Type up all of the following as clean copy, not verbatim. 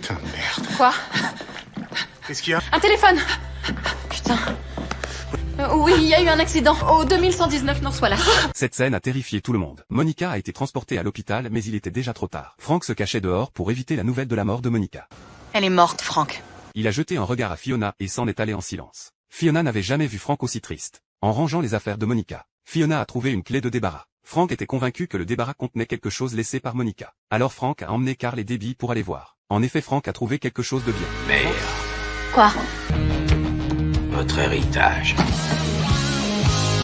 Putain de merde. Quoi? Qu'est-ce qu'il y a? Un téléphone! Putain. Oui, il y a eu un accident au 2119 North-Wallace. Cette scène a terrifié tout le monde. Monica a été transportée à l'hôpital mais il était déjà trop tard. Frank se cachait dehors pour éviter la nouvelle de la mort de Monica. Elle est morte, Frank. Il a jeté un regard à Fiona et s'en est allé en silence. Fiona n'avait jamais vu Frank aussi triste. En rangeant les affaires de Monica, Fiona a trouvé une clé de débarras. Frank était convaincu que le débarras contenait quelque chose laissé par Monica. Alors Frank a emmené Carl et Debbie pour aller voir. En effet, Frank a trouvé quelque chose de bien. Merde. Quoi? Votre héritage.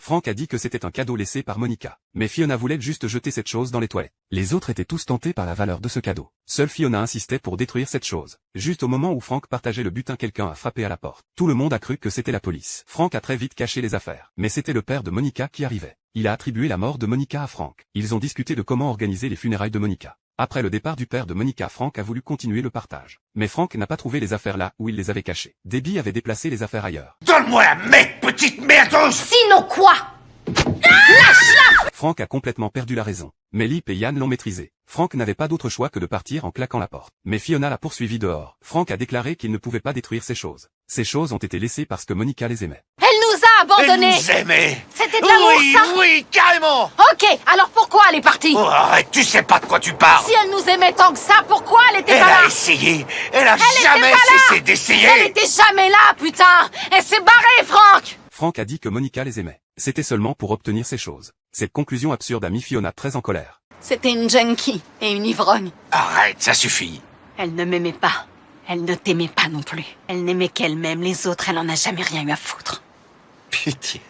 Frank a dit que c'était un cadeau laissé par Monica. Mais Fiona voulait juste jeter cette chose dans les toilettes. Les autres étaient tous tentés par la valeur de ce cadeau. Seule Fiona insistait pour détruire cette chose. Juste au moment où Frank partageait le butin, quelqu'un a frappé à la porte. Tout le monde a cru que c'était la police. Frank a très vite caché les affaires. Mais c'était le père de Monica qui arrivait. Il a attribué la mort de Monica à Frank. Ils ont discuté de comment organiser les funérailles de Monica. Après le départ du père de Monica, Frank a voulu continuer le partage. Mais Frank n'a pas trouvé les affaires là où il les avait cachées. Debbie avait déplacé les affaires ailleurs. Donne-moi la mec, petite merdeuse! Sinon quoi? Frank a complètement perdu la raison. Mais Lip et Yann l'ont maîtrisé. Frank n'avait pas d'autre choix que de partir en claquant la porte. Mais Fiona l'a poursuivi dehors. Frank a déclaré qu'il ne pouvait pas détruire ces choses. Ces choses ont été laissées parce que Monica les aimait. Elle nous a abandonnés! Elle nous aimait! C'était de l'amour, Oui, ça? oui, carrément! Ok, alors pourquoi elle est partie? Oh, arrête, tu sais pas de quoi tu parles! Si elle nous aimait tant que ça, pourquoi elle était Elle pas là? a essayé! Elle a Elle jamais était pas là! cessé d'essayer! Elle était jamais là, putain! Elle s'est barrée, Frank! Frank a dit que Monica les aimait. C'était seulement pour obtenir ces choses. Cette conclusion absurde a mis Fiona très en colère. C'était une junkie et une ivrogne. Arrête, ça suffit! Elle ne m'aimait pas. Elle ne t'aimait pas non plus. Elle n'aimait qu'elle-même, les autres, elle en a jamais rien eu à foutre. Pitié.